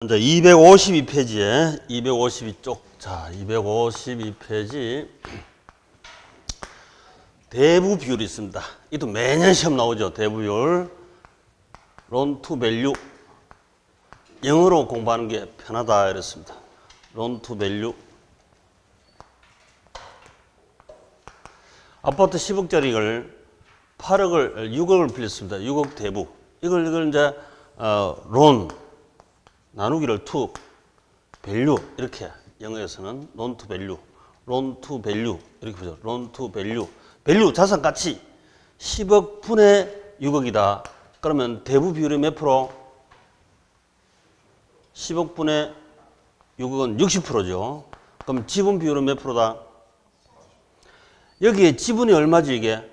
이제 252페이지에 252쪽. 자, 252페이지 대부 비율이 있습니다. 이도 매년 시험 나오죠. 대부 비율. 론 투 밸류. 영어로 공부하는 게 편하다 이랬습니다. 론 투 밸류. 아파트 10억짜리를 8억을 6억을 빌렸습니다. 6억 대부. 이걸 이제 론 나누기를 투 밸류 이렇게 영어에서는 론 투 밸류, 론 투 밸류 이렇게 보죠. 론 투 밸류. 밸류 자산 가치 10억 분의 6억이다. 그러면 대부 비율이 몇 프로? 10억 분의 6억은 60%죠. 그럼 지분 비율은 몇 프로다? 여기에 지분이 얼마지 이게?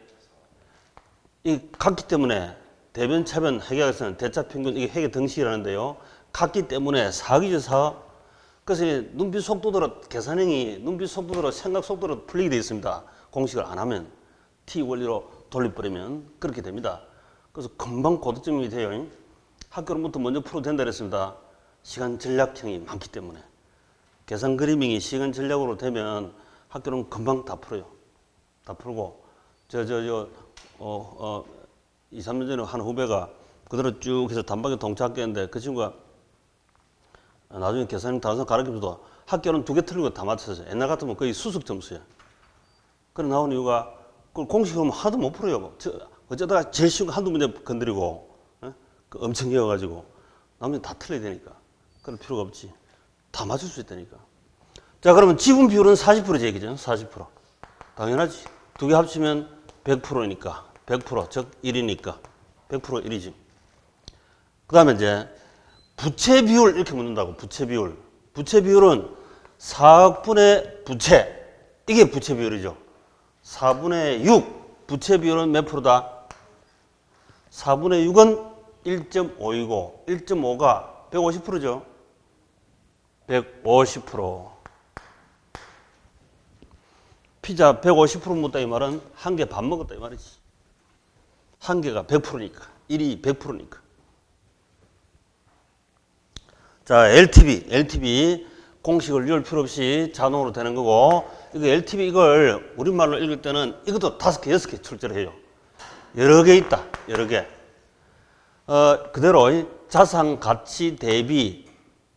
이 같기 때문에 대변, 차변, 회계학에서는 대차 평균 이게 회계 등식이라는데요. 같기 때문에 4기죠 4. 그래서 눈빛 속도대로 계산형이 눈빛 속도대로 생각 속도로 풀리게 되어 있습니다. 공식을 안 하면 T 원리로 돌려버리면 그렇게 됩니다. 그래서 금방 고득점이 돼요. 학교로부터 먼저 풀어도 된다 그랬습니다. 시간 전략형이 많기 때문에 계산 그리밍이 시간 전략으로 되면 학교는 금방 다 풀어요. 다 풀고 2, 3년 전에 한 후배가 그대로 쭉 해서 단박에 동차학교였는데 그 친구가 나중에 계산형 다른 사람 가르쳐줘도 학교는 2개 틀린 거 다 맞췄어요. 옛날 같으면 거의 수석 점수야. 그래 나온 이유가 그걸 공식으로 하나도 못 풀어요. 어쩌다가 제일 쉬운 거 한두 문제 건드리고 그 엄청 이어가지고 나머지 다 틀려야 되니까 그럴 필요가 없지. 다 맞출 수 있다니까. 자 그러면 지분 비율은 40%지 얘기죠. 40%. 당연하지. 2개 합치면 100%니까 100% 즉 1이니까 100% 1이지. 그 다음에 이제 부채 비율 이렇게 묻는다고. 부채 비율. 부채 비율은 4억분의 부채. 이게 부채 비율이죠. 4분의 6. 부채 비율은 몇 프로다? 4분의 6은 1.5이고 1.5가 150%죠. 150%. 피자 150% 먹었다 이 말은 한 개 반 먹었다 이 말이지. 한 개가 100%니까. 1이 100%니까. 자, LTV 공식을 외울 필요 없이 자동으로 되는 거고, 이거 LTV 이걸 우리말로 읽을 때는 이것도 5개, 6개 출제를 해요. 여러 개 있다. 여러 개. 그대로 자산 가치 대비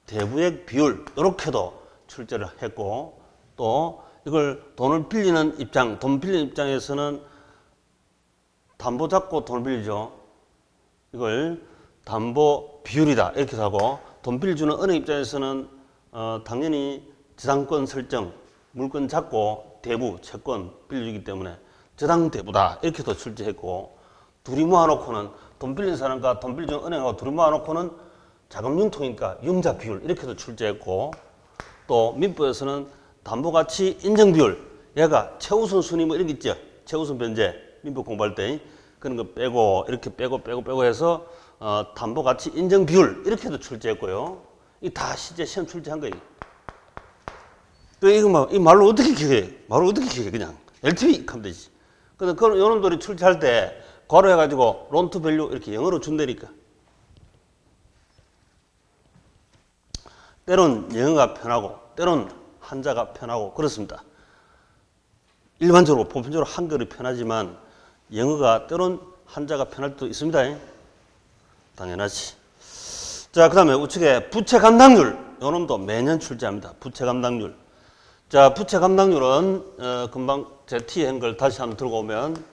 대부액 비율 이렇게도 출제를 했고, 또 이걸 돈을 빌리는 입장, 돈 빌리는 입장에서는 담보 잡고 돈을 빌리죠. 이걸 담보 비율이다. 이렇게 하고, 돈 빌려주는 은행 입장에서는 당연히 저당권 설정, 물건 잡고 대부, 채권 빌려주기 때문에 저당대부다. 이렇게도 출제했고, 둘이 모아놓고는 돈 빌린 사람과 돈 빌려주는 은행하고 둘이 모아놓고는 자금융통이니까 융자 비율 이렇게도 출제했고, 또 민법에서는 담보가치 인정비율, 얘가 최우선 순위 뭐 이런 게 있죠. 최우선 변제, 민법 공부할 때 그런 거 빼고 이렇게 빼고 해서 담보가치 인정비율 이렇게도 출제했고요. 이 다 실제 시험 출제한 거예요. 또 이거 이 말로 어떻게 기억해? 말로 어떻게 기억해? 그냥 LTV 하면 되지. 근데 그런 요놈들이 출제할 때 괄호해가지고 론 투 밸류 이렇게 영어로 준다니까. 때론 영어가 편하고 때론 한자가 편하고 그렇습니다. 일반적으로 보편적으로 한글이 편하지만 영어가 때론 한자가 편할 때도 있습니다. 당연하지. 자, 그 다음에 우측에 부채 감당률. 요놈도 매년 출제합니다. 부채 감당률. 자, 부채 감당률은 금방 제 T한 걸 다시 한번 들고 오면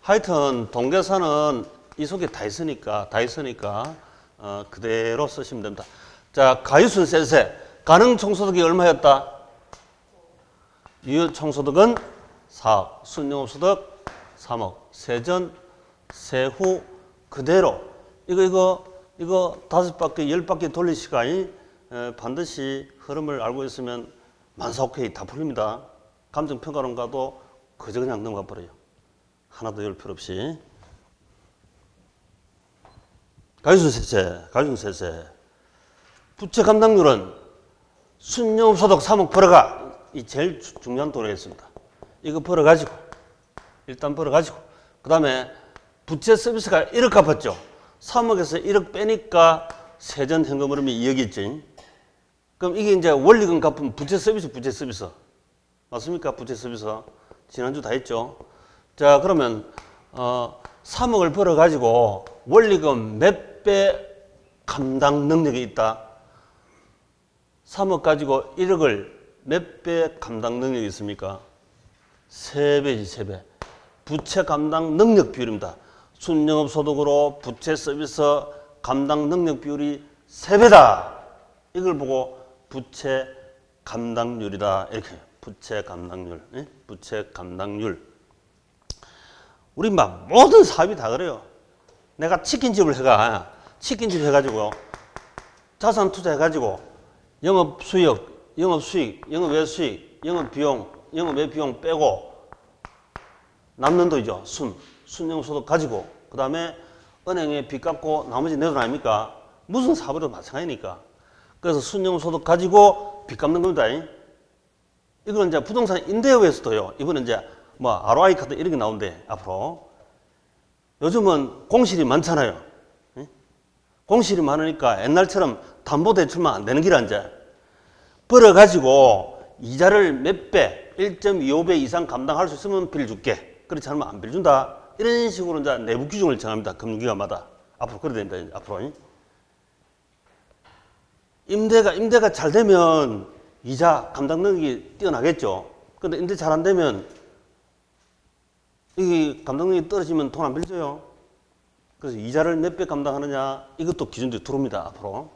하여튼 동계산은 이 속에 다 있으니까 그대로 쓰시면 됩니다. 자, 가유순 세세. 가능 총소득이 얼마였다? 유효 총소득은 4억, 순영업소득 3억, 세전, 세후 그대로 이거 5바퀴, 10바퀴 돌릴 시간이 반드시 흐름을 알고 있으면 만사오케이 다 풀립니다. 감정평가론 가도 그저 그냥 넘어가 버려요. 하나도 열 필요 없이. 가유순세세. 부채 감당률은 순영업소득 3억 벌어가. 이 제일 중요한 도래였습니다. 이거 벌어가지고 일단 벌어가지고 그 다음에 부채 서비스가 1억 갚았죠. 3억에서 1억 빼니까 세전 현금 흐름이 2억이었지. 그럼 이게 이제 원리금 갚은 부채 서비스, 부채 서비스. 맞습니까? 부채 서비스. 지난주 다 했죠. 자, 그러면 3억을 벌어가지고 원리금 몇 배 감당 능력이 있다? 3억 가지고 1억을 몇 배 감당 능력이 있습니까? 3배지, 3배. 부채 감당 능력 비율입니다. 순영업 소득으로 부채 서비스 감당 능력 비율이 3배다. 이걸 보고 부채 감당률이다. 이렇게 해요. 부채 감당률. 예? 부채 감당률. 우리 막 모든 사업이 다 그래요. 내가 치킨집을 해가, 치킨집 해가지고 자산 투자해가지고 영업 수익, 영업 외수익, 영업 비용, 영업 외비용 빼고 남는 돈이죠. 순영업 소득 가지고 그 다음에 은행에 빚 갚고 나머지 내 돈 아닙니까? 무슨 사업으로 마찬가지니까. 그래서 순영업 소득 가지고 빚 갚는 겁니다. 이거는 이제 부동산 임대업에서도요. 이번에 이제 뭐 ROI 카드 이런 게 나온대 앞으로. 요즘은 공실이 많잖아요. 공실이 많으니까 옛날처럼 담보대출만 안 되는 기라 이제. 벌어가지고 이자를 몇 배, 1.25배 이상 감당할 수 있으면 빌려줄게. 그렇지 않으면 안 빌려준다. 이런 식으로 이제 내부 규정을 정합니다. 금융기관마다. 앞으로 그래야 됩니다. 앞으로. 임대가 잘 되면 이자 감당 능력이 뛰어나겠죠. 근데 임대 잘 안 되면 이 감당 능력이 떨어지면 돈 안 빌려줘요. 그래서 이자를 몇 배 감당하느냐 이것도 기준들이 들어옵니다. 앞으로.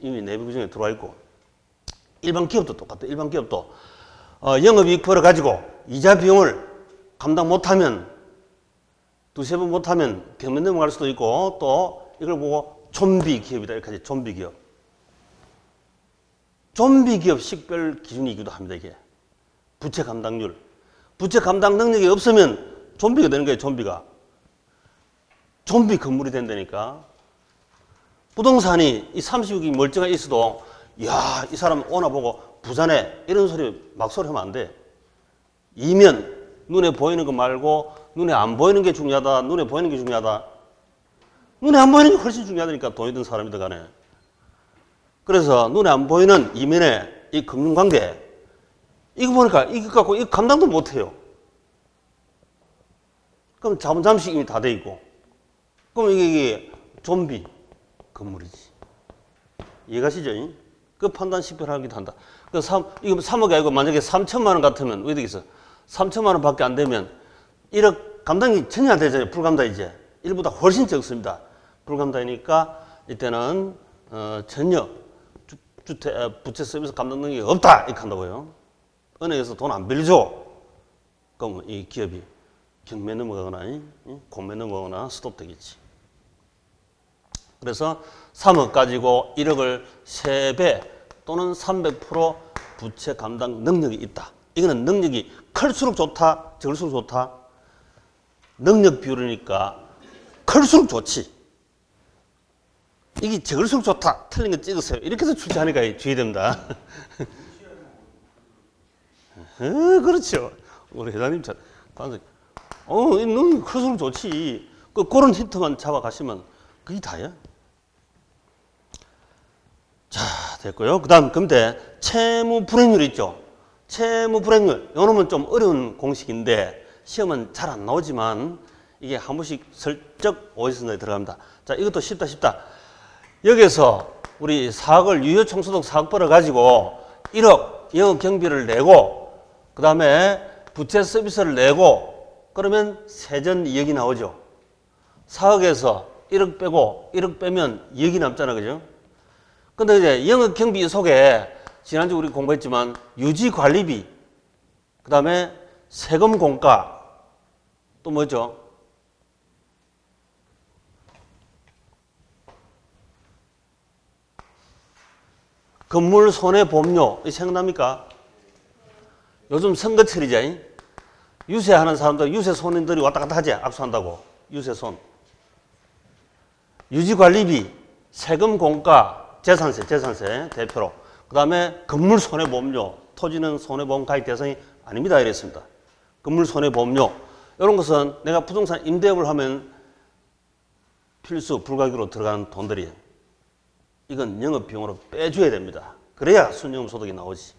이미 내부 규정에 들어와 있고. 일반 기업도 똑같아. 일반 기업도 영업이익 벌어가지고 이자 비용을 감당 못하면 두세 번 못하면 경매 넘어갈 수도 있고 또 이걸 보고 좀비 기업이다. 이렇게 하지. 좀비 기업. 좀비 기업 식별 기준이기도 합니다. 이게 부채 감당률. 부채 감당 능력이 없으면 좀비가 되는 거예요. 좀비가. 좀비 건물이 된다니까. 부동산이 이 30억이 멀쩡하게 있어도 야, 이 사람 오나 보고 부자네 이런 소리 막 소리 하면 안 돼. 이면 눈에 보이는 거 말고 눈에 안 보이는 게 중요하다. 눈에 보이는 게 중요하다. 눈에 안 보이는 게 훨씬 중요하다니까. 돈이든 사람이든 간에. 그래서 눈에 안 보이는 이면에 이 금융관계 이거 보니까 이거 갖고 이거 감당도 못해요. 그럼 자본 잠식 이미 다 돼 있고. 그럼 이게 좀비 건물이지. 이해가시죠? 그 판단 식별하기도 한다. 이거 3억이 아니고 만약에 3천만 원 같으면 왜 되겠어? 3천만 원 밖에 안 되면 1억 감당이 전혀 안 되잖아요. 불감당이제. 일보다 훨씬 적습니다. 불감당이니까 이때는 전혀 부채 서비스 감당 능력이 없다. 이렇게 한다고요. 은행에서 돈 안 빌려줘. 그럼 이 기업이 경매 넘어가거나 공매 넘어가거나 스톱되겠지. 그래서 3억 가지고 1억을 3배 또는 300% 부채 감당 능력이 있다. 이거는 능력이 클수록 좋다, 적을수록 좋다. 능력 비율이니까 클수록 좋지. 이게 적을수록 좋다. 틀린 거 찍으세요. 이렇게 해서 출제하니까 주의됩니다. 그렇죠. 우리 회장님처럼. 이 능력 클수록 좋지. 그런 힌트만 잡아가시면 그게 다야. 자, 됐고요. 그 다음, 근데 채무 불이익률 있죠. 채무 불이익률. 요놈은 좀 어려운 공식인데 시험은 잘 안 나오지만 이게 한 번씩 슬쩍 오디션에 들어갑니다. 자, 이것도 쉽다. 여기서 우리 4억을 유효총소득 4억 벌어가지고 1억 영업 경비를 내고 그 다음에 부채 서비스를 내고 그러면 세전 2억이 나오죠. 4억에서 1억 빼고 1억 빼면 2억이 남잖아. 그죠? 근데 이제 영업 경비 속에 지난주 우리 공부했지만 유지 관리비, 그 다음에 세금 공과, 또 뭐죠? 건물 손해보험료, 이 생각납니까? 요즘 선거철이죠. 유세하는 사람들, 유세 손님들이 왔다 갔다 하지. 악수한다고. 유세손. 유지관리비, 세금 공과, 재산세 대표로. 그 다음에 건물 손해보험료, 토지는 손해보험 가입 대상이 아닙니다. 이랬습니다. 건물 손해보험료. 이런 것은 내가 부동산 임대업을 하면 필수 불가결로 들어가는 돈들이에요. 이건 영업비용으로 빼줘야 됩니다. 그래야 순영업소득이 나오지.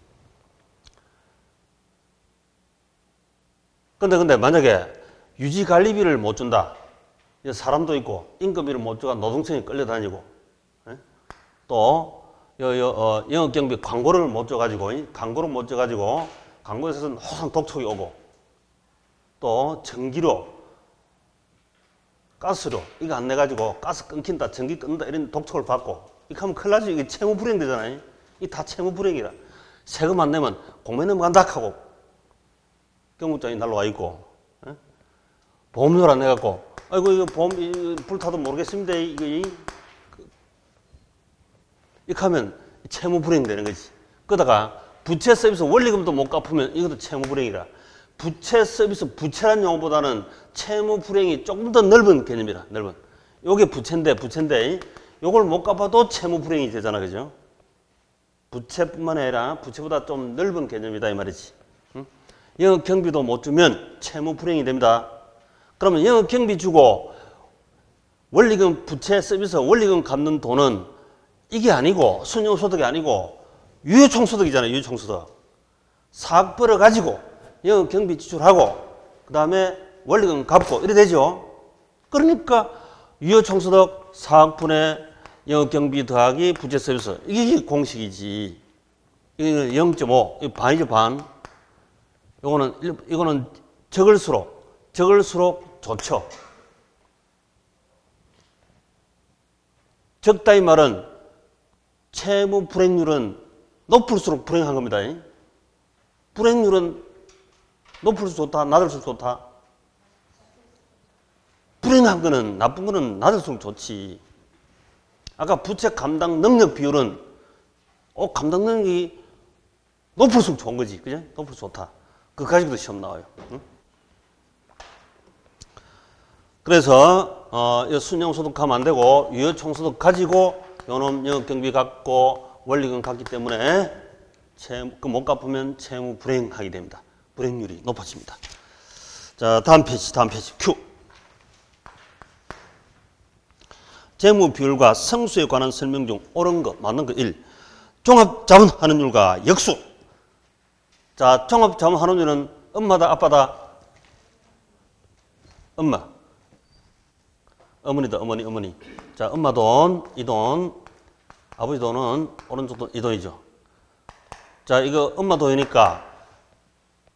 근데 만약에 유지관리비를 못 준다. 사람도 있고 임금비를 못 주가 노동청에 끌려다니고 또 영업경비 광고를 못 줘가지고 광고에서는 호상 독촉이 오고 또 전기료, 가스료 이거 안 내가지고 가스 끊긴다, 전기 끊는다 이런 독촉을 받고 이렇게 하면 큰일 나지. 이게 채무불이행 되잖아요. 이게 다 채무불이행이라. 세금 안 내면 공매 넘어간다 하고 경무장이 날라와 있고 보험료를 안 내갖고 아이고 이거 보험 불타도 모르겠습니다. 이렇게 하면 채무불이행 되는 거지. 그러다가 부채 서비스 원리금도 못 갚으면 이것도 채무불이행이라. 부채 서비스, 부채란 용어보다는 채무불이행이 조금 더 넓은 개념이라. 넓은. 요게 부채인데 요걸 못 갚아도 채무불이행이 되잖아. 그죠? 부채뿐만 아니라 부채보다 좀 넓은 개념이다 이 말이지. 영업경비도 못 주면 채무불이행이 됩니다. 그러면 영업경비 주고 원리금 부채 서비스 원리금 갚는 돈은 이게 아니고 순영소득이 아니고 유효총소득이잖아요. 유효총소득. 사업 벌어가지고 영업경비 지출하고 그 다음에 원리금 갚고 이래 되죠. 그러니까 유효총소득 4억분의 영업경비 더하기 부채 서비스 이게 공식이지. 이거는 0.5 이거 반이죠. 반. 이거는 적을수록 좋죠. 적다 이 말은 채무 불행률은 높을수록 불행한 겁니다. 불행률은 높을수록 좋다, 낮을수록 좋다. 불행한 거는, 나쁜 거는 낮을수록 좋지. 아까 부채 감당 능력 비율은 감당 능력이 높을수록 좋은 거지. 그죠? 높을수록 좋다. 그거 가지고도 시험 나와요. 응? 그래서 순영소득 하면 안 되고 유효총소득 가지고 요놈 영업경비 갖고 원리금 갖기 때문에 못 갚으면 채무 불행하게 됩니다. 불행률이 높아집니다. 자, 다음 페이지 큐. 재무 비율과 성수에 관한 설명 중 옳은 거, 맞는 거 1. 종합자본환원율과 역수. 자, 종합자본환원율은 엄마다 아빠다? 엄마. 어머니다. 어머니. 자, 엄마 돈, 이 돈. 아버지 돈은 오른쪽 돈, 이 돈이죠. 자, 이거 엄마 돈이니까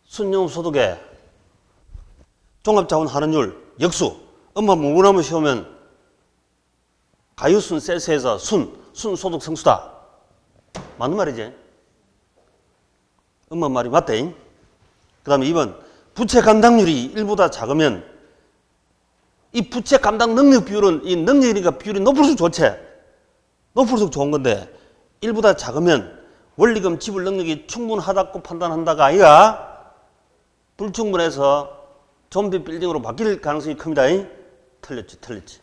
순영소득에 종합자본환원율 역수. 엄마 무구나무 씌우면 가유순 세세에서 순소득 성수다. 맞는 말이지. 엄마 말이 맞대. 그 다음에 2번 부채 감당률이 1보다 작으면 이 부채 감당 능력 비율은 이 능력이니까 비율이 높을수록 좋지. 높을수록 좋은 건데 1보다 작으면 원리금 지불 능력이 충분하다고 판단한다가 아니라 불충분해서 좀비 빌딩으로 바뀔 가능성이 큽니다. 틀렸지.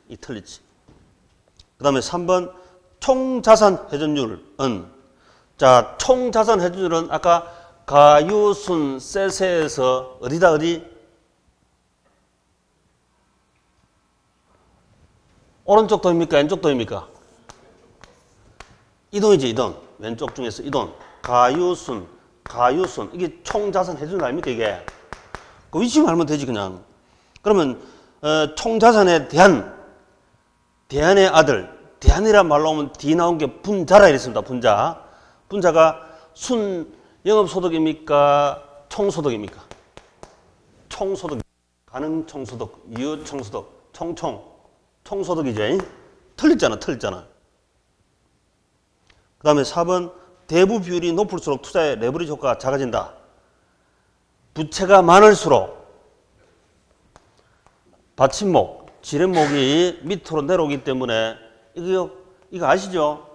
그 다음에 3번 총자산 회전율은 자, 총자산 회전율은 아까 가유순 세세에서 어디다 어디? 오른쪽 돈입니까? 왼쪽 돈입니까? 이 돈이지, 이 돈. 왼쪽 중에서 이 돈. 가유순. 이게 총자산 회전율 아닙니까, 이게? 그 위치만 알면 되지, 그냥. 그러면, 총자산에 대한의 아들. 대한이란 말로 하면 뒤 나온 게 분자라 이랬습니다, 분자. 분자가 영업소득입니까? 총소득입니까? 총소득. 가능총소득, 유효총소득, 총소득이죠. 틀렸잖아. 그 다음에 4번 대부 비율이 높을수록 투자의 레버리지 효과가 작아진다. 부채가 많을수록 받침목, 지렛목이 밑으로 내려오기 때문에 이거 아시죠?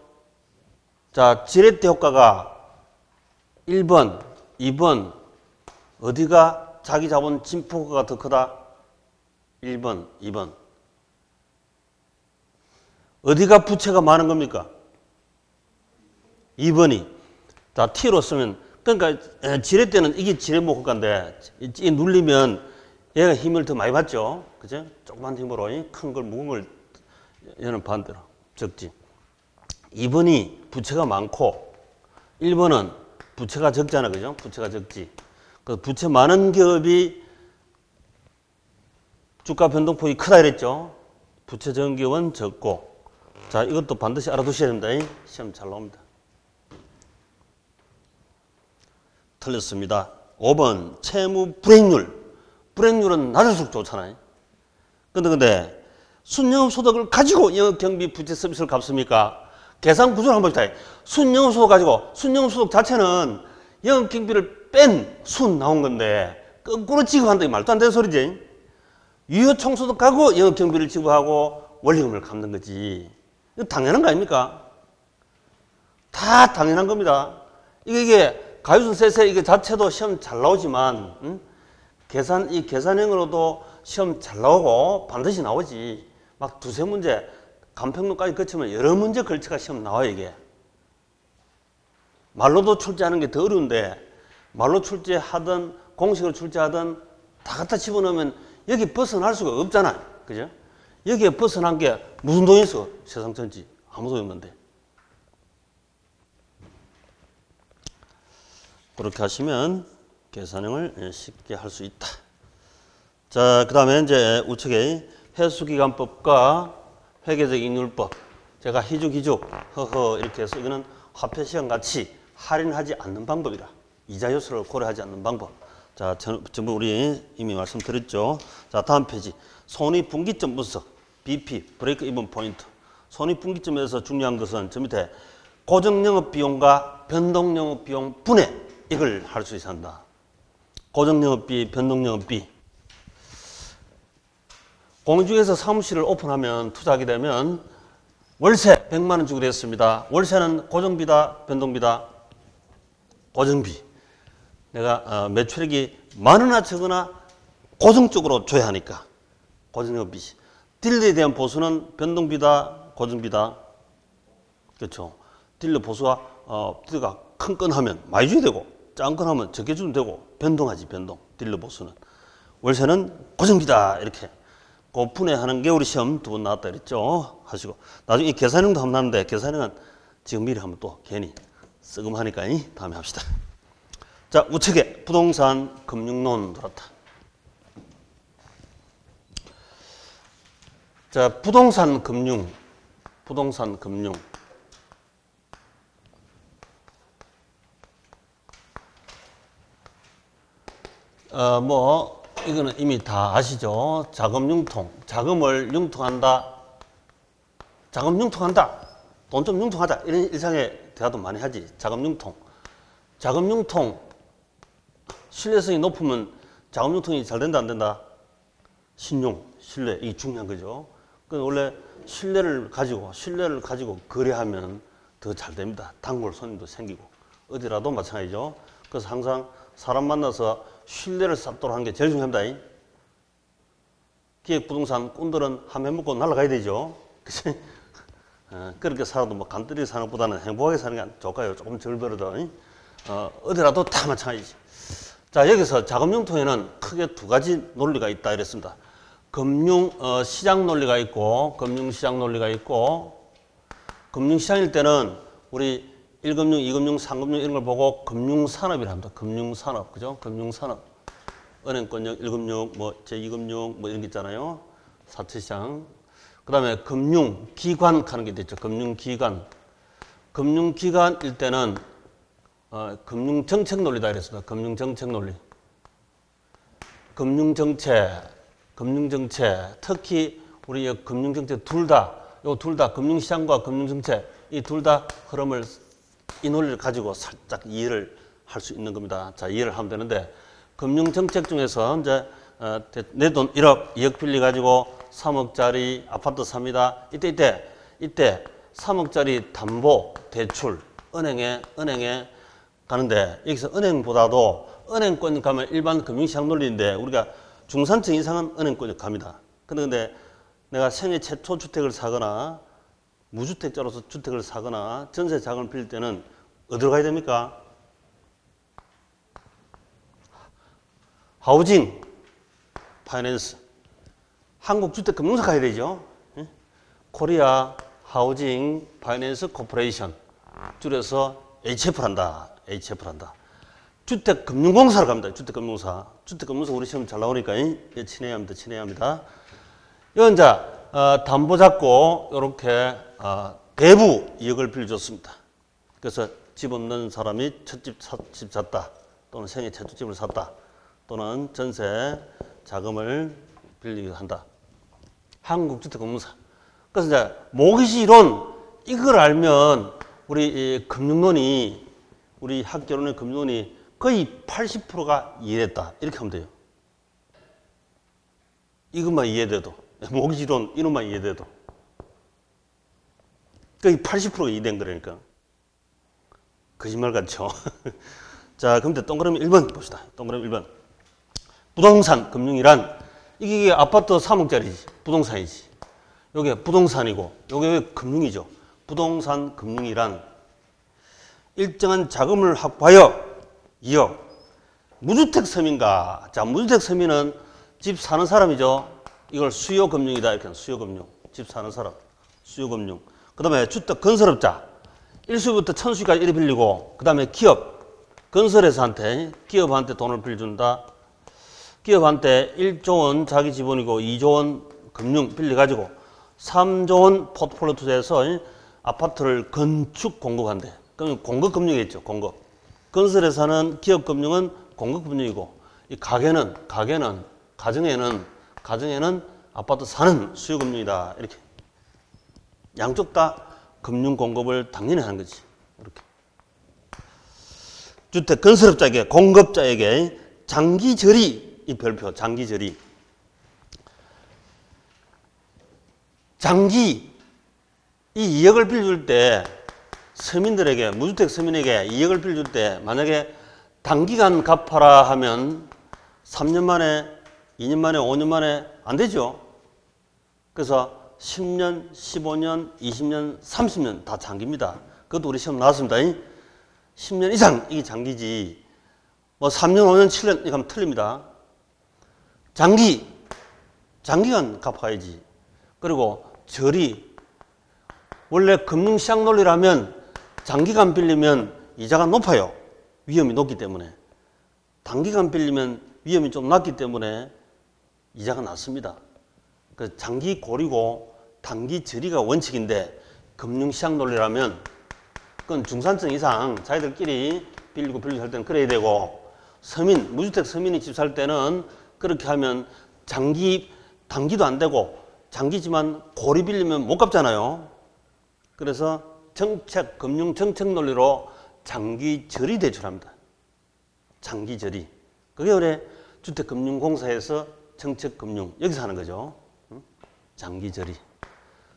자, 지렛대 효과가 1번, 2번 어디가 자기 자본 진폭 효과가 더 크다? 1번, 2번. 어디가 부채가 많은 겁니까? 2번이. 자, T로 쓰면, 그러니까 지렛대는 이게 지렛목 효과인데, 이 눌리면 얘가 힘을 더 많이 받죠? 그죠? 조그만 힘으로 큰 걸, 무거운 걸, 얘는 반대로 적지. 2번이 부채가 많고 1번은 부채가 적잖아. 그죠? 부채가 적지. 그 부채 많은 기업이 주가 변동폭이 크다 이랬죠. 부채 적은 기업은 적고. 자, 이것도 반드시 알아두셔야 됩니다. 시험 잘 나옵니다. 틀렸습니다. 5번 채무 불이익률. 불이익률은 낮을수록 좋잖아요. 근데 순영업소득을 가지고 영업경비 부채 서비스를 갚습니까? 계산 구조를 한번 봅시다. 순영업소득 가지고 순영업소득 자체는 영업경비를 뺀 순 나온 건데 거꾸로 지급한다. 이 말도 안 되는 소리지. 유효총소득 가지고 영업경비를 지급하고 원리금을 갚는 거지. 이거 당연한 거 아닙니까? 다 당연한 겁니다. 이게 가유순세세 이게 자체도 시험 잘 나오지만 이 계산형으로도 시험 잘 나오고 반드시 나오지. 막 두세 문제 간평론까지 거치면 여러 문제 걸쳐가 시험 나와요. 이게 말로도 출제하는 게 더 어려운데 말로 출제하든 공식으로 출제하든 다 갖다 집어넣으면 여기 벗어날 수가 없잖아요. 그죠? 여기에 벗어난 게 무슨 돈이 있어? 세상 전체 아무도 없는데. 그렇게 하시면 계산형을 쉽게 할 수 있다. 자, 그 다음에 이제 우측에 회수기간법과 회계적 익률법. 제가 희죽, 허허 이렇게 해서 이거는 화폐시장 같이 할인하지 않는 방법이라. 이자 요소를 고려하지 않는 방법. 자, 전부 우리 이미 말씀드렸죠. 자, 다음 페이지. 손익분기점 분석. BP, 브레이크 이븐 포인트. 손익분기점에서 중요한 것은 저 밑에 고정영업비용과 변동영업비용 분해. 이걸 할 수 있어야 한다. 고정영업비, 변동영업비. 공유주에서 사무실을 오픈하면 투자하게 되면 월세 100만 원 주고 됐습니다. 월세는 고정비다, 변동비다. 고정비. 내가 매출액이 많으나 적으나 고정적으로 줘야 하니까. 고정영업비. 딜러에 대한 보수는 변동비다, 고정비다. 그렇죠. 딜러 보수가 딜러가 큰 건 하면 많이 줘야 되고 작은 건 하면 적게 주면 되고 변동하지 변동. 딜러 보수는. 월세는 고정비다 이렇게. 그 분해하는 게 우리 시험 2번 나왔다 그랬죠. 하시고 나중에 계산형도 한번 나는데 계산형은 지금 미리 하면 또 괜히 썩음하니까 다음에 합시다. 자, 우측에 부동산 금융론 들었다. 자, 부동산 금융. 이거는 이미 다 아시죠? 자금융통. 자금을 융통한다. 자금 융통한다. 돈 좀 융통하자. 이런 일상의 대화도 많이 하지. 자금융통. 자금융통. 신뢰성이 높으면 자금융통이 잘 된다, 안 된다? 신용, 신뢰. 이게 중요한 거죠. 그래서 원래 신뢰를 가지고 거래하면 더 잘 됩니다. 단골 손님도 생기고. 어디라도 마찬가지죠. 그래서 항상 사람 만나서 신뢰를 쌓도록 하는 게 제일 중요합니다. 기획부동산 꾼들은 한 해 먹고 날아가야 되죠. 그치? 그렇게 살아도 뭐 간단히 사는 것보다는 행복하게 사는 게 좋을까요? 조금 덜 벌어도. 어디라도 다 마찬가지지. 자, 여기서 자금융통에는 크게 2가지 논리가 있다 이랬습니다. 시장 논리가 있고, 금융시장 논리가 있고, 금융시장일 때는 우리 1금융, 2금융, 3금융 이런 걸 보고 금융산업이라 합니다. 금융산업. 그죠? 금융산업. 은행권역, 1금융, 제2금융 이런 게 있잖아요. 사채시장. 그 다음에 금융기관 하는 게 있죠. 금융기관. 금융기관일 때는 금융정책 논리다 이랬습니다. 금융정책 논리. 금융정책. 특히 우리 금융정책 둘 다 금융시장과 금융정책 이 둘 다 흐름을 이 논리를 가지고 살짝 이해를 할 수 있는 겁니다. 자, 이해를 하면 되는데 금융정책 중에서 이제 내 돈 1억, 2억 빌려 가지고 3억짜리 아파트 삽니다. 이때 3억짜리 담보 대출 은행에 가는데 여기서 은행보다도 은행권 가면 일반 금융시장 논리인데 우리가 중산층 이상은 은행권에 갑니다. 근데 내가 생애 최초 주택을 사거나 무주택자로서 주택을 사거나 전세 자금을 빌릴 때는 어디로 가야 됩니까? 하우징 파이낸스 한국주택금융사 가야 되죠. 코리아 하우징 파이낸스 코퍼레이션, 줄여서 HF란다. HF란다. 주택금융공사로 갑니다. 주택금융공사. 주택금융공사 우리 시험 잘 나오니까 친해야 합니다. 친해야 합니다. 이건 이제 담보 잡고 이렇게 대부 2억을 빌려줬습니다. 그래서 집 없는 사람이 첫집 집 샀다. 또는 생애 최초 집을 샀다. 또는 전세 자금을 빌리기도 한다. 한국주택금융공사. 그래서 이제 모기지 이론 이걸 알면 우리 금융론이 우리 학교론의 금융론이 거의 80%가 이해됐다. 이렇게 하면 돼요. 이것만 이해돼도 모기지 이론 이론만 이해돼도 거의 80%가 이해된 거라니까. 거짓말 같죠. 자, 그럼 동그라미 1번 봅시다. 동그라미 1번. 부동산 금융이란 이게 아파트 3억짜리지. 부동산이지. 요게 부동산이고 요게 금융이죠. 부동산 금융이란 일정한 자금을 확보하여 2억. 무주택 서민가. 자, 무주택 서민은 집 사는 사람이죠. 이걸 수요금융이다. 이렇게 하는 수요금융. 집 사는 사람. 수요금융. 그 다음에 주택 건설업자. 1수부터 1000수까지 이리 빌리고, 그 다음에 기업. 건설회사한테, 기업한테 돈을 빌려준다. 기업한테 1조 원 자기 지분이고 2조 원 금융 빌려가지고 3조 원 포트폴리오 투자해서 아파트를 건축 공급한대. 그럼 공급금융이겠죠. 공급. 건설회사는 기업금융은 공급금융이고 이 가정에는 아파트 사는 수요금융이다. 이렇게 양쪽 다 금융 공급을 당연히 하는 거지. 이렇게 주택 건설업자에게 공급자에게 장기저리 이 별표 장기저리 장기 이 2억을 빌려줄 때 서민들에게 무주택 서민에게 2억을 빌려줄 때 만약에 단기간 갚아라 하면 3년 만에 2년 만에 5년 만에 안 되죠. 그래서 10년, 15년, 20년, 30년 다 장기입니다. 그것도 우리 시험 나왔습니다. 10년 이상 이게 장기지. 뭐 3년, 5년, 7년 이거 하면 틀립니다. 장기간 갚아야지. 그리고 저리 원래 금융시장 논리라면 장기간 빌리면 이자가 높아요. 위험이 높기 때문에. 단기간 빌리면 위험이 좀 낮기 때문에 이자가 낮습니다. 그 장기 고리고 단기 저리가 원칙인데 금융시장 논리라면 그건 중산층 이상 자기들끼리 빌리고 할 때는 그래야 되고 서민, 무주택 서민이 집 살 때는 그렇게 하면 단기도 안 되고 장기지만 고리 빌리면 못 갚잖아요. 그래서 금융 정책 논리로 장기 저리 대출합니다. 장기 저리. 그게 원래 주택금융공사에서 정책금융 여기서 하는 거죠. 장기 저리.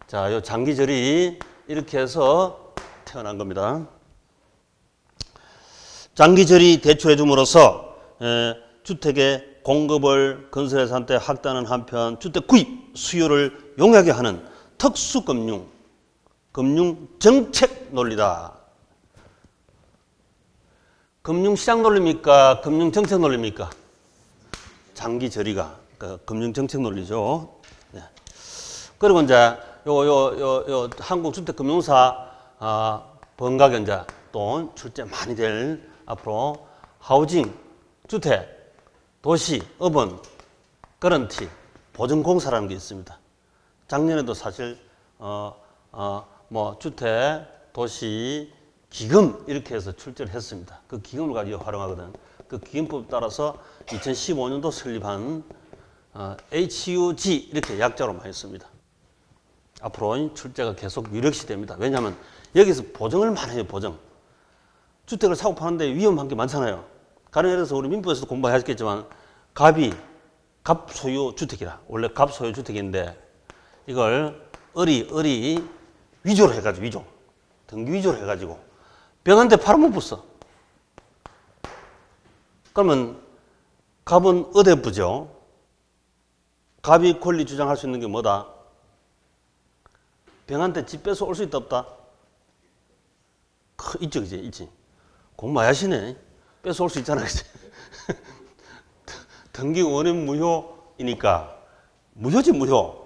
자, 요 장기 저리 이렇게 해서 태어난 겁니다. 장기 저리 대출해 줌으로써 주택의 공급을 건설회사한테 확대하는 한편 주택 구입 수요를 용이하게 하는 특수금융, 금융정책 논리다. 금융시장 논리입니까? 금융정책 논리입니까? 장기 저리가 금융정책 논리죠. 네. 그리고 이제 요 한국주택금융사 번가견자 또 출제 많이 될 앞으로 하우징, 주택, 도시, 어번, 거런티, 보증공사라는 게 있습니다. 작년에도 사실 뭐 주택, 도시, 기금 이렇게 해서 출제를 했습니다. 그 기금을 가지고 활용하거든. 그 기금법 따라서 2015년도 설립한 HUG 이렇게 약자로 많이 씁니다. 앞으로 출제가 계속 유력시 됩니다. 왜냐하면 여기서 보증을 많이 해요. 보증. 주택을 사고 파는데 위험한 게 많잖아요. 가령 예를 들어서 우리 민법에서도 공부하셨겠지만 갑소유 주택이라. 원래 갑소유 주택인데 이걸 을이 위조로 해가지고 등기 위조로 해가지고 병한테 팔아못 붙어. 그러면 갑은 어대부죠. 갑이 권리 주장할 수 있는 게 뭐다? 병한테 집 뺏어 올 수 있다 없다? 있죠, 그지? 있지. 공부 많이 하시네. 뺏어 올 수 있잖아, 그지? 등기 원인 무효이니까 무효지 무효.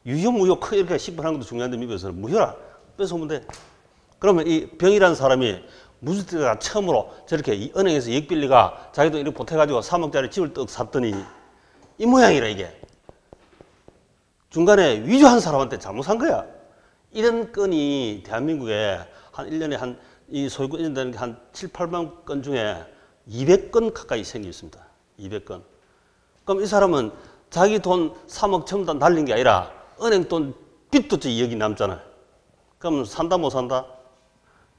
유효 무효 크게 이렇게 식분하는 것도 중요한데 미국에서는 무효라. 뺏어오면 돼. 그러면 이 병이라는 사람이 무주택자가 처음으로 저렇게 이 은행에서 이익 빌리가 자기도 이렇게 보태가지고 3억짜리 집을 떡 샀더니 이 모양이라 이게. 중간에 위조한 사람한테 잘못 산 거야. 이런 건이 대한민국에 한 1년에 이 소유권 이전되는 게 한 7, 8만 건 중에 200건 가까이 생겨 있습니다. 200건. 그럼 이 사람은 자기 돈 3억 전부 다 날린 게 아니라 은행 돈 빚도 2억이 남잖아요. 그럼 산다 못 산다?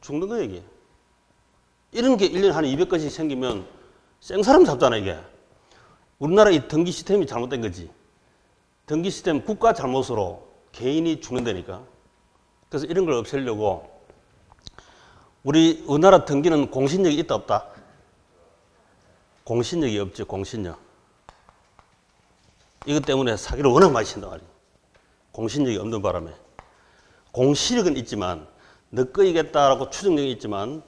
죽는 거예요 이게. 이런 게 1년에 한 200건씩 생기면 생사람 잡잖아 이게. 우리나라 이 등기 시스템이 잘못된 거지. 등기 시스템 국가 잘못으로 개인이 죽는다니까. 그래서 이런 걸 없애려고 우리나라 등기는 공신력이 있다 없다? 공신력이 없죠. 공신력. 이것 때문에 사기를 워낙 많이 친단 말이에요. 공신력이 없는 바람에. 공시력은 있지만 너 거이겠다라고 추정력이 있지만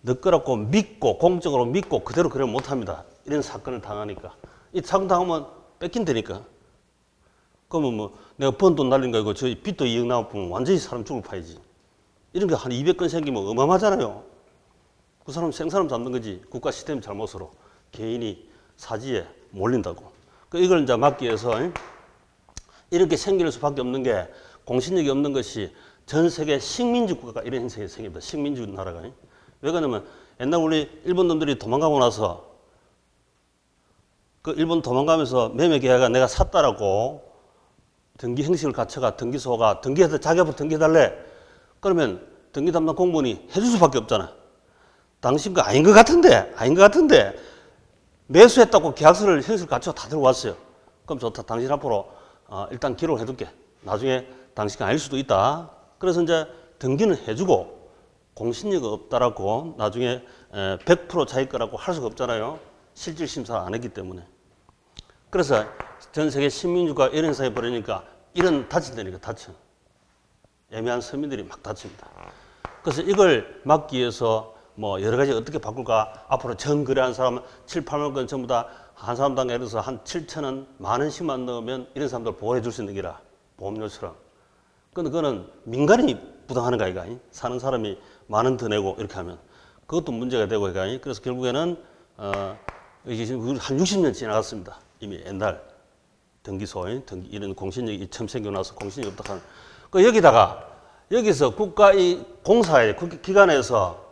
너 거라고 믿고 공적으로 믿고 그대로 그래 못합니다. 이런 사건을 당하니까. 이 사건 당하면 뺏긴다니까. 그러면 뭐 내가 번 돈 날린 거 이거 저희 빚도 2억 나오면 완전히 사람 죽을 파이지. 이런 게 한 200건 생기면 어마어마하잖아요. 그 사람 생사람 잡는 거지. 국가 시스템 잘못으로 개인이 사지에 몰린다고. 이걸 이제 막기 위해서 이렇게 생길 수밖에 없는 게 공신력이 없는 것이 전 세계 식민지 국가가 이런 형식이 생깁니다. 식민지 나라가. 왜 그러냐면 옛날 우리 일본 놈들이 도망가고 나서 그 일본 도망가면서 매매 계약가 내가 샀다라고 등기 형식을 갖춰가 등기소가 등기해서 자기 앞으로 등기해달래. 그러면 등기 담당 공무원이 해줄 수밖에 없잖아. 당신 거 아닌 것 같은데 매수했다고 계약서를 형식을 갖춰 다 들어왔어요. 그럼 좋다. 당신 앞으로 일단 기록을 해둘게. 나중에 당신이 아닐 수도 있다. 그래서 이제 등기는 해주고 공신력이 없다라고 나중에 100% 자기 거라고 할 수가 없잖아요. 실질 심사를 안 했기 때문에. 그래서 전 세계 식민지가 이런 행사에 벌이니까 이런 다친다니까 다쳐. 애매한 서민들이 막 다칩니다. 그래서 이걸 막기 위해서 뭐 여러 가지 어떻게 바꿀까? 앞으로 전 거래한 사람 7, 8만 건 전부 다 한 사람당 예를 들어서 한 7천원, 만 원씩만 넣으면 이런 사람들 보호해 줄 수 있는 기라. 보험료처럼. 근데 그거는 민간인이 부담하는 거 아이가? 사는 사람이 만 원 더 내고 이렇게 하면. 그것도 문제가 되고 이가. 그래서 결국에는 이게 지금 한 60년 지나갔습니다. 이미 옛날 등기소, 이런 공신력이 처음 생겨나서 공신력이 없다 하는. 여기서 국가 이 공사에, 기관에서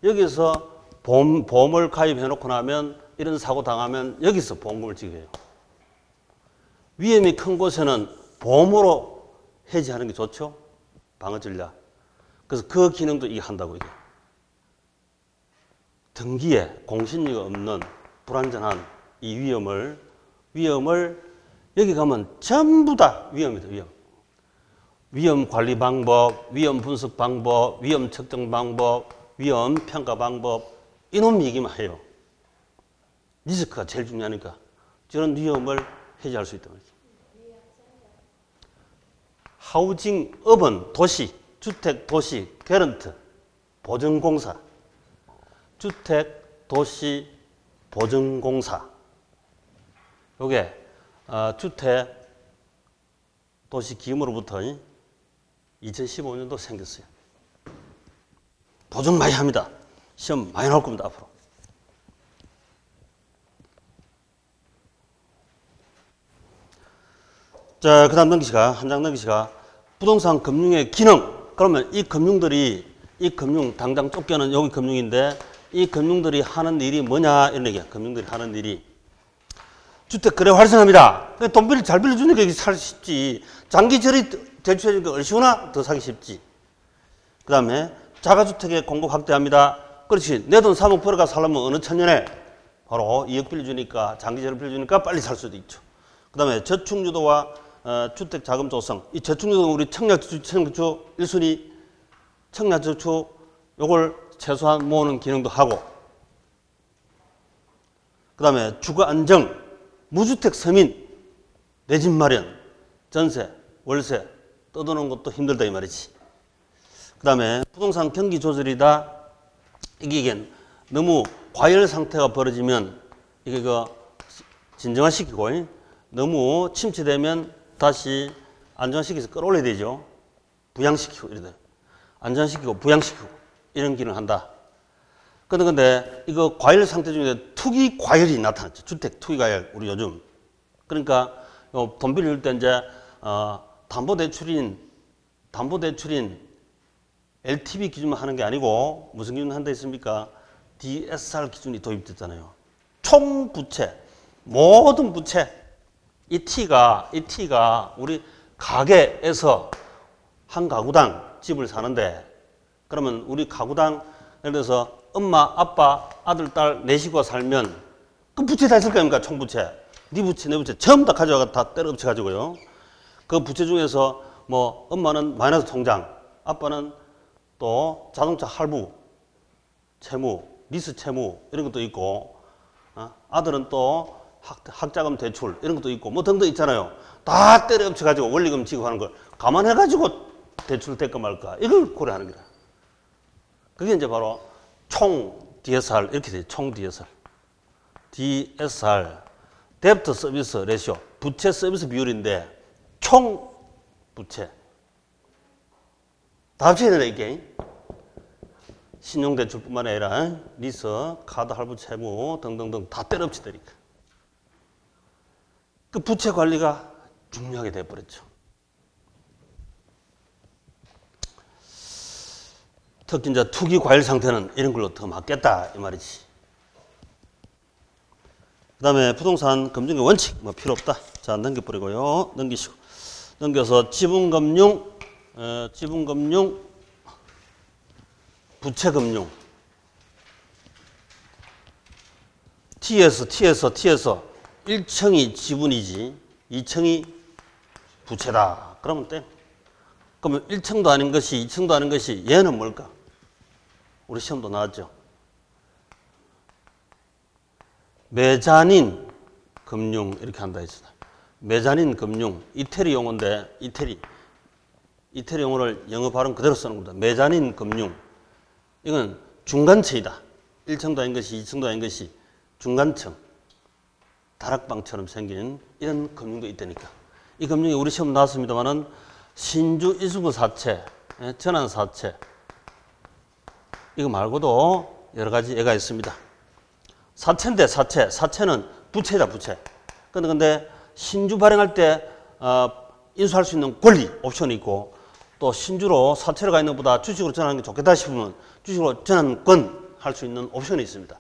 여기서 보험을 가입해놓고 나면 이런 사고 당하면 여기서 보험금을 지급해요. 위험이 큰 곳에는 보험으로 해지하는 게 좋죠. 방어 전략. 그래서 그 기능도 이게 한다고 이게. 등기에 공신력이 없는 불완전한 이 위험을 여기 가면 전부 다 위험이다. 위험 관리 방법, 위험 분석 방법, 위험 측정 방법, 위험 평가 방법 이놈 얘기만 해요. 리스크가 제일 중요하니까 저런 위험을 해지할 수 있단 말이죠. 하우징, 어번, 도시, 주택, 도시, 개런트, 보증공사, 주택, 도시, 보증공사. 요게 주택, 도시 기금으로부터 2015년도 생겼어요. 보증 많이 합니다. 시험 많이 나올 겁니다, 앞으로. 자, 그 다음 한 장 넘기시가 부동산 금융의 기능. 그러면 이 금융, 당장 쫓겨는 여기 금융인데 이 금융들이 하는 일이 뭐냐, 이런 얘기야. 금융들이 하는 일이. 주택 거래 활성화입니다. 돈 잘 빌려주니까 이게 사기 쉽지. 장기절이 대출해주니까 얼마나 더 사기 쉽지. 그 다음에 자가주택의 공급 확대합니다. 그렇지. 내 돈 3억 벌어가 살려면 어느 천년에 바로 2억 빌려주니까, 장기절을 빌려주니까 빨리 살 수도 있죠. 그 다음에 저축유도와 주택 자금 조성. 이 저축유도는 우리 청약저축 1순위 청약저축 요걸 최소한 모으는 기능도 하고, 그 다음에 주거 안정, 무주택 서민, 내 집 마련, 전세, 월세 떠드는 것도 힘들다 이 말이지. 그 다음에 부동산 경기 조절이다. 이게 너무 과열 상태가 벌어지면 이게 진정화시키고 너무 침체되면 다시 안정화시켜서 끌어올려야 되죠. 부양시키고 이러다. 안전시키고 부양시키고 이런 기능을 한다. 근데 이거 과열 상태 중에 투기 과열이 나타났죠. 주택 투기 과열 우리 요즘. 그러니까 돈 빌릴 때 이제 담보대출인 LTV 기준만 하는 게 아니고 무슨 기준 한다 했습니까? DSR 기준이 도입됐잖아요. 총 부채, 모든 부채. 이 T가 우리 가게에서 한 가구당 집을 사는데 그러면 우리 가구당 예를 들어서 엄마, 아빠, 아들, 딸 넷이고 살면 그 부채 다 있을 거 아닙니까? 총 부채. 네 부채, 내 부채 전부 다 가져가 다 때려 엎쳐 가지고요. 그 부채 중에서 뭐 엄마는 마이너스 통장, 아빠는 또 자동차 할부, 채무, 리스 채무 이런 것도 있고, 아들은 또 학자금 대출 이런 것도 있고 뭐 등등 있잖아요. 다 때려 엎쳐 가지고 원리금 지급하는 걸 감안해 가지고 대출 될까 말까 이걸 고려하는 거다. 그게 이제 바로 총 DSR 이렇게 돼요. 총 DSR. DSR 데프트 서비스 레시오 부채 서비스 비율인데 총 부채 다 합쳐야 된다 이게. 신용대출뿐만 아니라 리스, 카드 할부 채무 등등등 다 때려 엎치다니까. 그 부채 관리가 중요하게 돼버렸죠. 특히 이제 투기 과열 상태는 이런 걸로 더 맞겠다 이 말이지. 그 다음에 부동산 금융의 원칙 뭐 필요 없다. 자 넘겨버리고요. 넘기시고 넘겨서 지분금융, 부채금융. T에서 1층이 지분이지 2층이 부채다. 그러면 땡. 그러면 1층도 아닌 것이 2층도 아닌 것이 얘는 뭘까? 우리 시험도 나왔죠. 메자닌 금융 이렇게 한다 했잖아. 메자닌 금융 이태리 용어인데 이태리 용어를 영어 발음 그대로 쓰는 겁니다. 메자닌 금융 이건 중간층이다. 1층도 아닌 것이 2층도 아닌 것이 중간층 다락방처럼 생긴 이런 금융도 있다니까. 이 금융이 우리 시험 나왔습니다만은 신주 이수구 사채, 전환 사채 이거 말고도 여러 가지 예가 있습니다. 사채인데 사채는 부채다 부채. 근데 신주 발행할 때 인수할 수 있는 권리 옵션이 있고 또 신주로 사채를 가 있는 것보다 주식으로 전환하는 게 좋겠다 싶으면 주식으로 전환권 할 수 있는 옵션이 있습니다.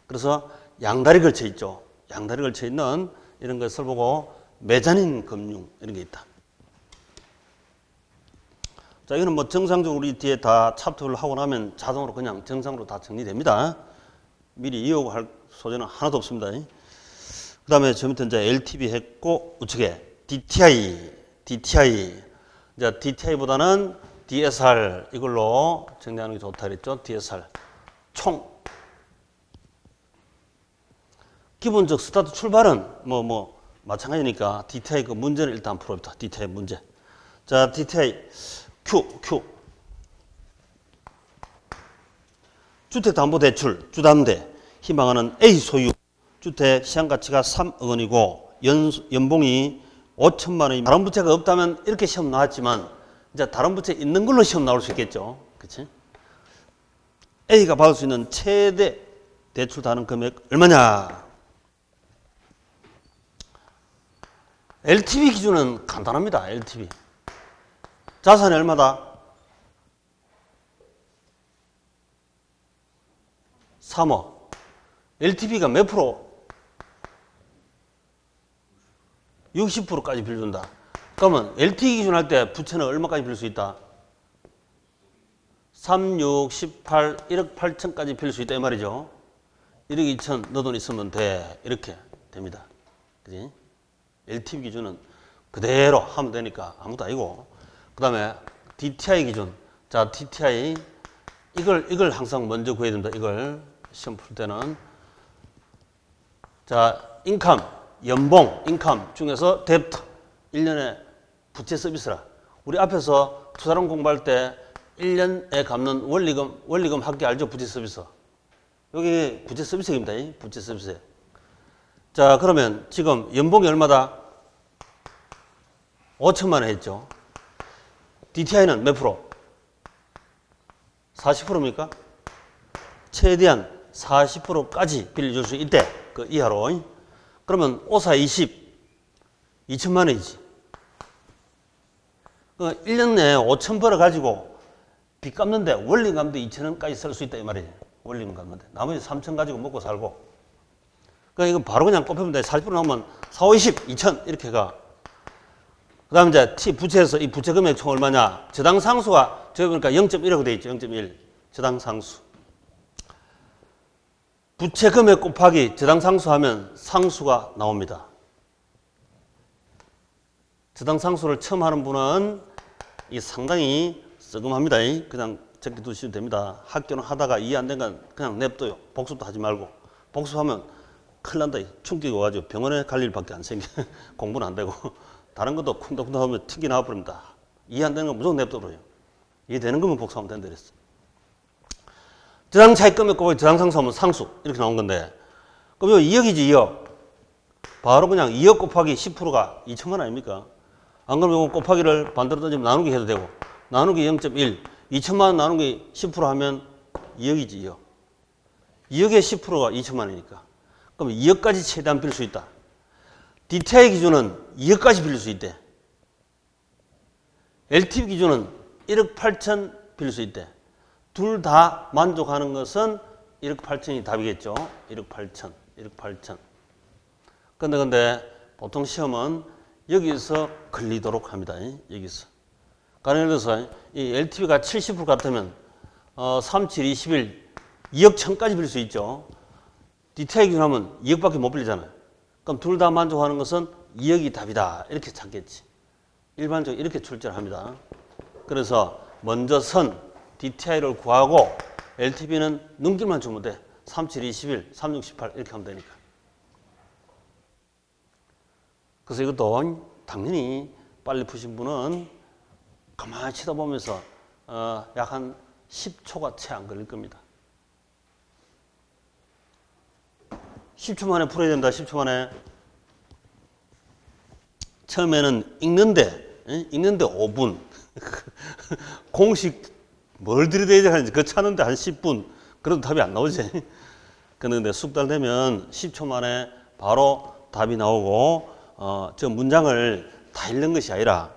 그래서 양다리 걸쳐 있죠. 양다리 걸쳐 있는 이런 것을 보고 메자닌 금융 이런 게 있다. 자, 이거는 뭐 정상적으로 우리 뒤에 다 챕터를 하고 나면 자동으로 그냥 정상으로 다 정리됩니다. 미리 이어갈 소재는 하나도 없습니다. 그 다음에 저 밑에 이제 LTV 했고, 우측에 DTI. 이제 DTI보다는 DSR 이걸로 정리하는 게 좋다 그랬죠. DSR. 총. 기본적 스타트 출발은 뭐 마찬가지니까 DTI 그 문제는 일단 풀어봅시다. DTI 문제. 자, DTI. Q. 주택담보대출, 주담대, 희망하는 A 소유, 주택 시장가치가 3억 원이고, 연봉이 5천만 원이 다른 부채가 없다면 이렇게 시험 나왔지만, 이제 다른 부채 있는 걸로 시험 나올 수 있겠죠. 그치? A가 받을 수 있는 최대 대출 다는 금액 얼마냐? LTV 기준은 간단합니다. LTV. 자산이 얼마다? 3억. LTV가 몇 프로? 60%까지 빌려준다. 그러면 LTV 기준 할 때 부채는 얼마까지 빌릴 수 있다? 3, 6, 18, 1억 8천까지 빌릴 수 있다 이 말이죠. 1억 2천 너 돈 있으면 돼. 이렇게 됩니다. 그지? LTV 기준은 그대로 하면 되니까 아무도 아니고. 그 다음에 DTI 기준. 자, DTI. 이걸 항상 먼저 구해야 된다. 이걸 시험 풀 때는. 자, 인컴, 연봉, 인컴 중에서 뎁트. 1년에 부채 서비스라. 우리 앞에서 투자론 공부할 때 1년에 갚는 원리금 합계 알죠? 부채 서비스. 여기 부채 서비스입니다. 부채 서비스. 자, 그러면 지금 연봉이 얼마다? 5천만 원 했죠. DTI는 몇 프로? 40%입니까? 최대한 40%까지 빌려줄 수 있대. 그 이하로. 그러면 5, 4, 20, 2천만 원이지. 그 1년 내에 5천 벌어가지고 빚 갚는데 원리 갚는데 2천 원까지 쓸 수 있다 이 말이지. 원리 갚는데. 나머지 3천 가지고 먹고 살고. 그러니까 이거 바로 그냥 꼽히면 돼. 40% 나오면 4, 5, 20, 2천 이렇게 가. 그 다음에 이제 T 부채에서 이 부채 금액 총 얼마냐. 저당 상수가 저기 보니까 0.1이라고 돼 있죠. 0.1. 저당 상수. 부채 금액 곱하기 저당 상수 하면 상수가 나옵니다. 저당 상수를 처음 하는 분은 이 상당히 썩음합니다. 그냥 적게 두시면 됩니다. 학교는 하다가 이해 안 된 건 그냥 냅둬요. 복습도 하지 말고. 복습하면 큰일 난다. 충격이 와가지고 병원에 갈 일밖에 안 생겨. 공부는 안 되고. 다른 것도 쿵덕쿵덕 하면 튕기 나와버립니다. 이해 안 되는 건 무조건 냅둬버려요. 이해되는 거면 복습하면 된다 그랬어. 저당 차익 금액 곱하기 저당 상수하면 상수. 이렇게 나온 건데. 그럼 이거 2억이지, 2억. 바로 그냥 2억 곱하기 10%가 2천만 원 아닙니까? 안 그러면 이거 곱하기를 반대로 던지면 나누기 해도 되고. 나누기 0.1. 2천만 원 나누기 10% 하면 2억이지, 2억. 2억의 10%가 2천만 원이니까. 그럼 2억까지 최대한 빌릴 수 있다. DTI 기준은 2억까지 빌릴 수 있대. LTV 기준은 1억 8천 빌릴 수 있대. 둘 다 만족하는 것은 1억 8천이 답이겠죠. 1억 8천, 1억 8천. 근데 보통 시험은 여기서 걸리도록 합니다. 여기서. 가령 예를 들어서 이 LTV가 70% 같으면 3, 7, 21, 2억 천까지 빌릴 수 있죠. DTI 기준하면 2억밖에 못 빌리잖아요. 그럼 둘 다 만족하는 것은 2억이 답이다. 이렇게 찾겠지. 일반적으로 이렇게 출제를 합니다. 그래서 먼저 선 DTI를 구하고 LTV는 눈길만 주면 돼. 3, 7, 21, 3, 6, 18 이렇게 하면 되니까. 그래서 이것도 당연히 빨리 푸신 분은 가만히 쳐다보면서 약 한 10초가 채 안 걸릴 겁니다. 10초 만에 풀어야 된다. 10초 만에. 처음에는 읽는데 5분. 공식 뭘 들이대야 하는지 그거 찾는데 한 10분. 그래도 답이 안 나오지. 그런데 숙달되면 10초 만에 바로 답이 나오고 저 문장을 다 읽는 것이 아니라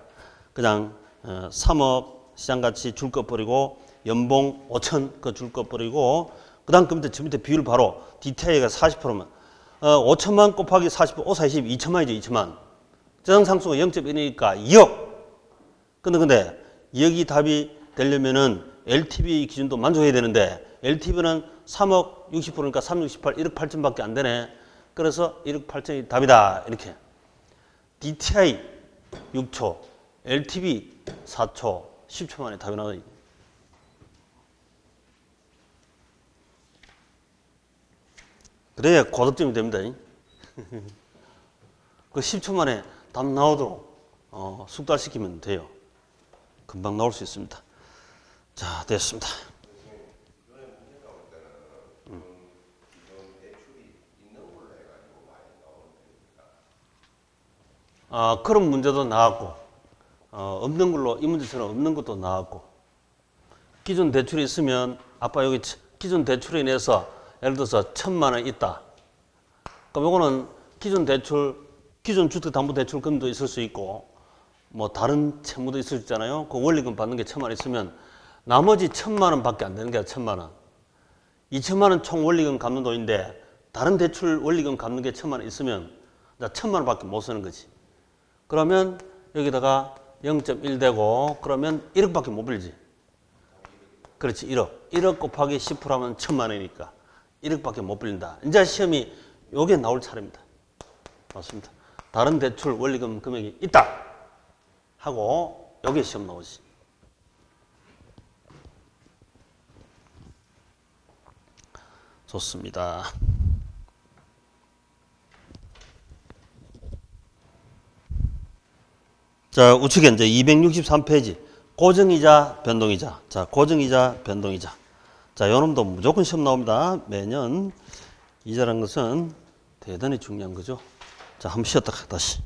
그냥 3억 시장가치 줄 것 버리고 연봉 5천 그 줄 것 버리고 그 다음 그 밑에 비율 바로 DTI가 40%면 5천만 곱하기 40% 5, 40, 2천만이죠. 2천만. 저당상수가 0.1이니까 2억. 근데 2억이 답이 되려면은 LTV 기준도 만족해야 되는데 LTV는 3억 60%니까 3, 68, 1억 8천밖에 안 되네. 그래서 1억 8천이 답이다. 이렇게. DTI 6초, LTV 4초, 10초 만에 답이 나와요. 그래야 고득점이 됩니다. 그 10초 만에 답 나오도록 숙달시키면 돼요. 금방 나올 수 있습니다. 자, 됐습니다. 그런 문제도 나왔고, 없는 걸로, 이 문제처럼 없는 것도 나왔고, 기존 대출이 있으면, 아빠 여기 기존 대출에 인해서 예를 들어서 1,000만 원 있다. 그럼 요거는 기존 대출, 기존 주택담보대출 금도 있을 수 있고, 뭐 다른 채무도 있을 수 있잖아요. 그 원리금 받는 게 1,000만 원 있으면 나머지 1,000만 원 밖에 안 되는 게 아니라 1,000만 원. 2,000만 원 총 원리금 갚는 돈인데 다른 대출 원리금 갚는 게 1,000만 원 있으면 1,000만 원 밖에 못 쓰는 거지. 그러면 여기다가 0.1 되고 그러면 1억 밖에 못 빌지. 그렇지, 1억. 1억 곱하기 10% 하면 1,000만 원이니까 1억 밖에 못 빌린다. 이제 시험이 요게 나올 차례입니다. 맞습니다. 다른 대출 원리금 금액이 있다 하고 요게 시험 나오지. 좋습니다. 자, 우측에 이제 263페이지. 고정이자, 변동이자. 자, 고정이자, 변동이자. 자, 요 놈도 무조건 시험 나옵니다. 매년. 이자란 것은 대단히 중요한 거죠. 자, 한번 쉬었다가 다시.